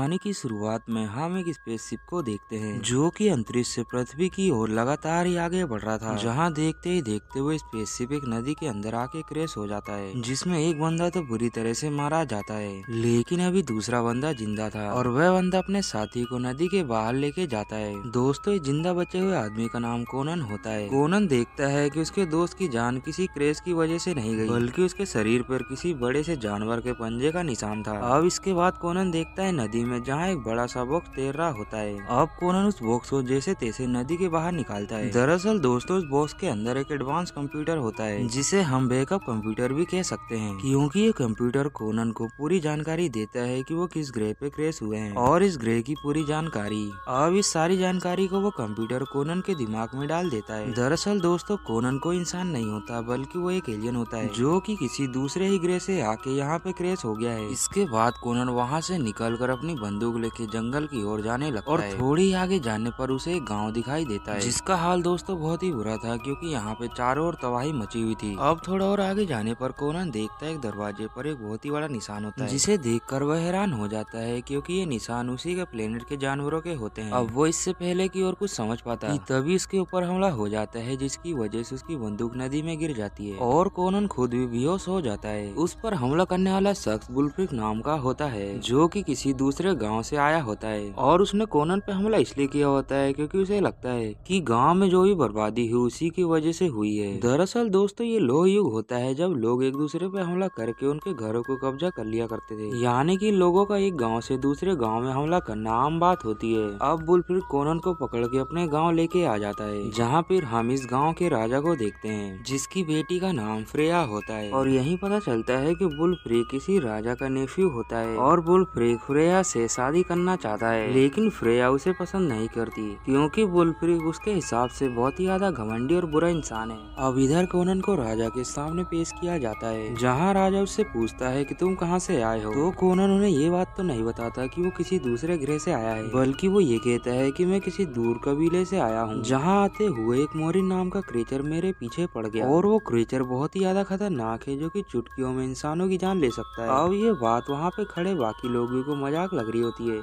कहानी की शुरुआत में हम एक स्पेसशिप को देखते हैं जो कि अंतरिक्ष से पृथ्वी की ओर लगातार ही आगे बढ़ रहा था। जहां देखते ही देखते हुए स्पेसशिप एक नदी के अंदर आके क्रैश हो जाता है, जिसमें एक बंदा तो बुरी तरह से मारा जाता है, लेकिन अभी दूसरा बंदा जिंदा था और वह बंदा अपने साथी को नदी के बाहर लेके जाता है। दोस्तों, इस जिंदा बचे हुए आदमी का नाम कोनन होता है। कोनन देखता है कि उसके दोस्त की जान किसी क्रैश की वजह से नहीं गई, बल्कि उसके शरीर पर किसी बड़े से जानवर के पंजे का निशान था। अब इसके बाद कोनन देखता है नदी में जहाँ एक बड़ा सा बॉक्स तैर रहा होता है। अब कोनन उस बॉक्स को जैसे तैसे नदी के बाहर निकालता है। दरअसल दोस्तों, उस बॉक्स के अंदर एक एडवांस कंप्यूटर होता है, जिसे हम बैकअप कंप्यूटर भी कह सकते हैं, क्योंकि ये कंप्यूटर कोनन को पूरी जानकारी देता है कि वो किस ग्रह पे क्रैश हुए हैं और इस ग्रह की पूरी जानकारी। अब इस सारी जानकारी को वो कंप्यूटर कोनन के दिमाग में डाल देता है। दरअसल दोस्तों, कोनन कोई इंसान नहीं होता, बल्कि वो एक एलियन होता है जो कि किसी दूसरे ही ग्रह से आके यहाँ पे क्रैश हो गया है। इसके बाद कोनन वहाँ से निकलकर अपनी बंदूक लेके जंगल की ओर जाने लगता है और थोड़ी आगे जाने पर उसे एक गांव दिखाई देता है, जिसका हाल दोस्तों बहुत ही बुरा था, क्योंकि यहाँ पे चारों ओर तबाही मची हुई थी। अब थोड़ा और आगे जाने पर कोनन देखता है एक दरवाजे पर एक बहुत ही बड़ा निशान होता है, जिसे देखकर वह हैरान हो जाता है, क्योंकि ये निशान उसी के प्लेनेट के जानवरों के होते हैं। अब वो इससे पहले की और कुछ समझ पाता कि तभी इसके ऊपर हमला हो जाता है, जिसकी वजह से उसकी बंदूक नदी में गिर जाती है और कोनन खुद भी बेहोश हो जाता है। उस पर हमला करने वाला शख्स बुलफ्रिक नाम का होता है, जो कि किसी दूसरे गांव से आया होता है और उसने कोनन पे हमला इसलिए किया होता है क्योंकि उसे लगता है कि गांव में जो भी बर्बादी हुई उसी की वजह से हुई है। दरअसल दोस्तों, ये लोह युग होता है जब लोग एक दूसरे पे हमला करके उनके घरों को कब्जा कर लिया करते थे, यानी कि लोगों का एक गांव से दूसरे गांव में हमला करना आम बात होती है। अब बुलफ्रिक कोनन को पकड़ के अपने गाँव लेके आ जाता है, जहाँ फिर हम इस गाँव के राजा को देखते हैं, जिसकी बेटी का नाम फ्रेया होता है। और यही पता चलता है कि बुलफ्रिक किसी राजा का नेफ्यू होता है और बुलफ्रिक फ्रेया से शादी करना चाहता है, लेकिन फ्रेया उसे पसंद नहीं करती, क्योंकि बुलफ्रिक उसके हिसाब से बहुत ही ज्यादा घमंडी और बुरा इंसान है। अब इधर कोनन को राजा के सामने पेश किया जाता है, जहाँ राजा उससे पूछता है कि तुम कहाँ से आए हो, तो कोनन उन्हें ये बात तो नहीं बताता कि वो किसी दूसरे ग्रह से आया है, बल्कि वो ये कहता है कि मैं किसी दूर कबीले से आया हूँ, जहाँ आते हुए एक मोरिन नाम का क्रीचर मेरे पीछे पड़ गया और वो क्रीचर बहुत ही ज्यादा खतरनाक है, जो कि चुटकियों में इंसानों की जान ले सकता है। अब ये बात वहाँ पे खड़े बाकी लोगों को मजाक लग रही होती है,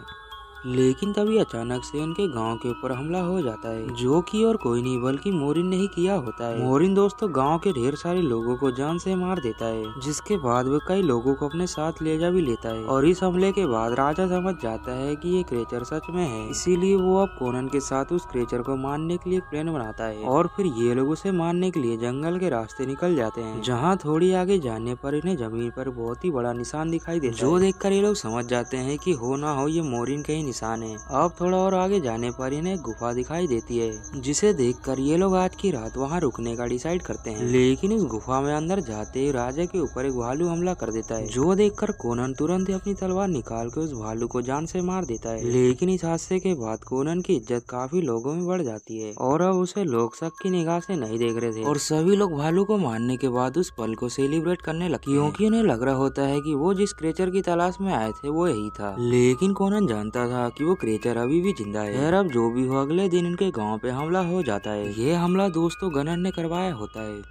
लेकिन तभी अचानक से उनके गांव के ऊपर हमला हो जाता है, जो कि और कोई नहीं बल्कि मोरिन ने ही किया होता है। मोरिन दोस्तों गांव के ढेर सारे लोगों को जान से मार देता है, जिसके बाद वह कई लोगों को अपने साथ ले जा भी लेता है। और इस हमले के बाद राजा समझ जाता है कि ये क्रीचर सच में है, इसीलिए वो अब कोनन के साथ उस क्रीचर को मारने के लिए प्लान बनाता है और फिर ये लोग उसे मारने के लिए जंगल के रास्ते निकल जाते हैं, जहाँ थोड़ी आगे जाने पर इन्हें जमीन पर बहुत ही बड़ा निशान दिखाई देता है, जो देखकर ये लोग समझ जाते हैं कि हो ना हो ये मोरिन का ही निशान है। अब थोड़ा और आगे जाने पर इन्हें गुफा दिखाई देती है, जिसे देखकर ये लोग आज की रात वहाँ रुकने का डिसाइड करते हैं। लेकिन इस गुफा में अंदर जाते ही राजा के ऊपर एक भालू हमला कर देता है, जो देखकर कोनन तुरंत ही अपनी तलवार निकाल के उस भालू को जान से मार देता है। लेकिन इस हादसे के बाद कोनन की इज्जत काफी लोगों में बढ़ जाती है और अब उसे लोग शक की निगाह से नहीं देख रहे थे और सभी लोग भालू को मारने के बाद उस पल को सेलिब्रेट करने लगे, क्योंकि उन्हें लग रहा होता है कि वो जिस क्रीचर की तलाश में आए थे वो यही था। लेकिन कोनन जानता था कि वो क्रीचर अभी भी जिंदा है। खैर, अब जो भी हो, अगले दिन इनके गांव पे हमला हो जाता है। ये हमला दोस्तों गनर ने करवाया होता है।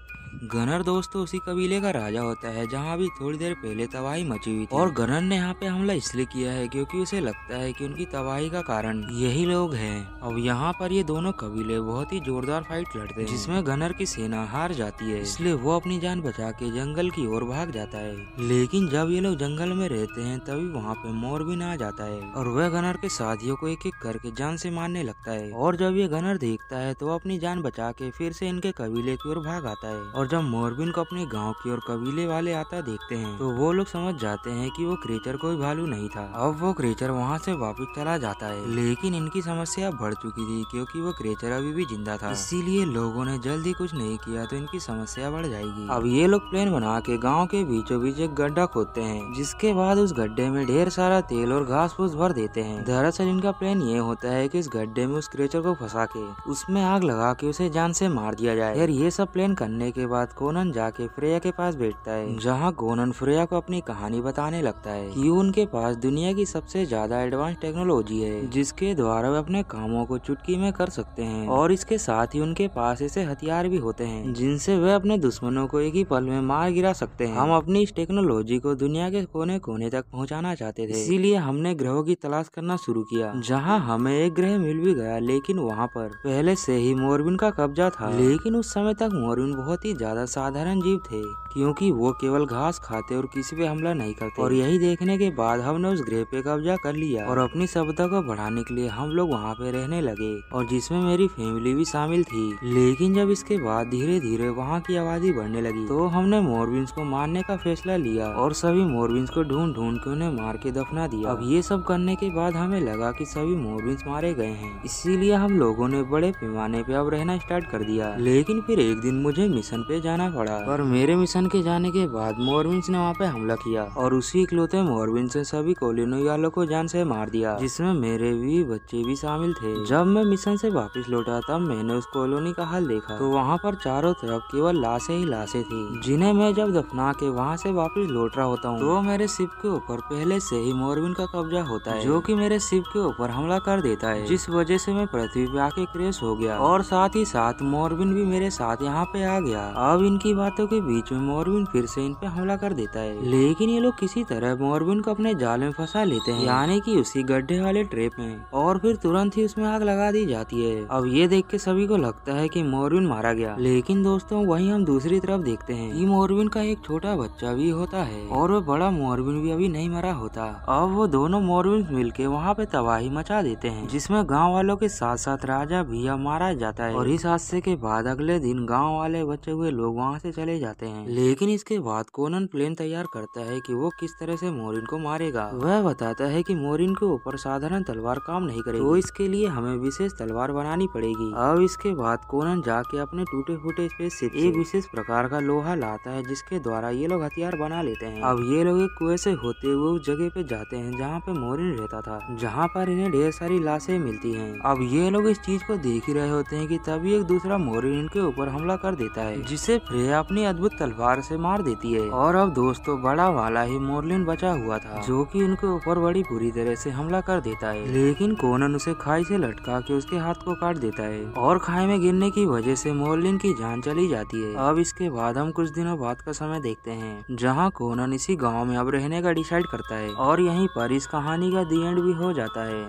गनर दोस्तों उसी कबीले का राजा होता है जहाँ भी थोड़ी देर पहले तबाही मची हुई थी, और गनर ने यहाँ पे हमला इसलिए किया है क्योंकि उसे लगता है कि उनकी तबाही का कारण यही लोग हैं। अब यहाँ पर ये दोनों कबीले बहुत ही जोरदार फाइट लड़ते हैं, जिसमें गनर की सेना हार जाती है, इसलिए वो अपनी जान बचा के जंगल की ओर भाग जाता है। लेकिन जब ये लोग जंगल में रहते हैं तभी वहाँ पे मोरबिन आ जाता है और वह गनर के साथियों को एक एक करके जान से मारने लगता है। और जब ये गनर देखता है तो वो अपनी जान बचा के फिर से इनके कबीले की ओर भाग आता है। और जब मोरबिन को अपने गांव की और कबीले वाले आता देखते हैं तो वो लोग समझ जाते हैं कि वो क्रीचर कोई भालू नहीं था। अब वो क्रीचर वहाँ से वापस चला जाता है, लेकिन इनकी समस्या बढ़ चुकी थी क्योंकि वो क्रीचर अभी भी जिंदा था, इसीलिए लोगों ने जल्दी कुछ नहीं किया तो इनकी समस्या बढ़ जाएगी। अब ये लोग प्लान बना के गाँव के बीचों बीच एक गड्ढा खोदते हैं, जिसके बाद उस गड्ढे में ढेर सारा तेल और घास फूस भर देते हैं। दरअसल इनका प्लान ये होता है कि इस गड्ढे में उस क्रीचर को फंसा के उसमें आग लगा के उसे जान से मार दिया जाए। फिर ये सब प्लान करने के बाद कोनन जाके फ्रेया के पास बैठता है, जहाँ कोनन फ्रेया को अपनी कहानी बताने लगता है कि उनके पास दुनिया की सबसे ज्यादा एडवांस टेक्नोलॉजी है, जिसके द्वारा वे अपने कामों को चुटकी में कर सकते हैं। और इसके साथ ही उनके पास ऐसे हथियार भी होते हैं जिनसे वे अपने दुश्मनों को एक ही पल में मार गिरा सकते हैं। हम अपनी इस टेक्नोलॉजी को दुनिया के कोने कोने तक पहुंचाना चाहते थे, इसीलिए हमने ग्रहों की तलाश करना शुरू किया, जहां हमें एक ग्रह मिल भी गया, लेकिन वहां पर पहले से ही मोरविन का कब्जा था। लेकिन उस समय तक मोरविन बहुत ही ज्यादा साधारण जीव थे, क्योंकि वो केवल घास खाते और किसी पे हमला नहीं करते। और यही देखने के बाद हमने उस ग्रह पे कब्जा कर लिया और अपनी सभ्यता को बढ़ाने के लिए हम लोग वहाँ पे रहने लगे, और जिसमें मेरी फैमिली भी शामिल थी। लेकिन जब इसके बाद धीरे धीरे वहाँ की आबादी बढ़ने लगी, तो हमने मोरविन्स को मारने का फैसला लिया और सभी मोरविन्स को ढूंढ ढूंढ के उन्हें मार के दफना दिया। अब ये सब करने के बाद हमें लगा कि सभी मोरविन्स मारे गए हैं, इसीलिए हम लोगों ने बड़े पैमाने पे अब रहना स्टार्ट कर दिया। लेकिन फिर एक दिन मुझे मिशन पे जाना पड़ा, और मेरे मिशन के जाने के बाद मोरविन्स ने वहाँ पे हमला किया और उसी इकलौते मोरविन्स ने सभी कॉलोनी वालों को जान से मार दिया, जिसमें मेरे भी बच्चे भी शामिल थे। जब मैं मिशन से वापस लौटा तब मैंने उस कॉलोनी का हाल देखा, तो वहाँ पर चारों तरफ केवल लाशें ही लाशें थी, जिन्हें मैं जब दफना के वहाँ से वापस लौट रहा होता हूँ, तो मेरे शिप के ऊपर पहले से ही मोरविन का कब्जा होता है, जो कि मेरे शिप के ऊपर हमला कर देता है, जिस वजह से मैं पृथ्वी पे आके क्रैश हो गया। और साथ ही साथ मोरविन भी मेरे साथ यहाँ पे आ गया। अब इनकी बातों के बीच में मोरविन फिर से इन पे हमला कर देता है, लेकिन ये लोग किसी तरह मोरविन को अपने जाल में फंसा लेते हैं, यानी कि उसी गड्ढे वाले ट्रैप में, और फिर तुरंत ही उसमें आग लगा दी जाती है। अब ये देख के सभी को लगता है कि मोरविन मारा गया, लेकिन दोस्तों वहीं हम दूसरी तरफ देखते हैं कि मोरविन का एक छोटा बच्चा भी होता है, और वो बड़ा मोरविन भी अभी नहीं मरा होता। अब वो दोनों मोरविन मिलके वहाँ पे तबाही मचा देते हैं, जिसमें गाँव वालों के साथ साथ राजा भी मारा जाता है। और इस हादसे के बाद अगले दिन गाँव वाले बचे हुए लोग वहाँ से चले जाते हैं। लेकिन इसके बाद कोनन प्लान तैयार करता है कि वो किस तरह से मोरिन को मारेगा। वह बताता है कि मोरिन के ऊपर साधारण तलवार काम नहीं करेगी, तो इसके लिए हमें विशेष तलवार बनानी पड़ेगी। अब इसके बाद कोनन जाके अपने टूटे फूटे स्पेसशिप से एक विशेष प्रकार का लोहा लाता है, जिसके द्वारा ये लोग हथियार बना लेते हैं। अब ये लोग एक कुएं से होते हुए उस जगह पे जाते हैं जहाँ पे मोरिन रहता था, जहाँ पर इन्हें ढेर सारी लाशें मिलती हैं। अब ये लोग इस चीज को देख ही रहे होते हैं कि तभी एक दूसरा मोरिन इनके ऊपर हमला कर देता है, जिसे फ्रेया अपनी अद्भुत तलवार से मार देती है। और अब दोस्तों बड़ा वाला ही मोरलिन बचा हुआ था, जो कि उनके ऊपर बड़ी बुरी तरह से हमला कर देता है। लेकिन कोनन उसे खाई से लटका के उसके हाथ को काट देता है, और खाई में गिरने की वजह से मोरलिन की जान चली जाती है। अब इसके बाद हम कुछ दिनों बाद का समय देखते हैं, जहाँ कोनन इसी गाँव में अब रहने का डिसाइड करता है, और यहीं पर इस कहानी का दी एंड भी हो जाता है।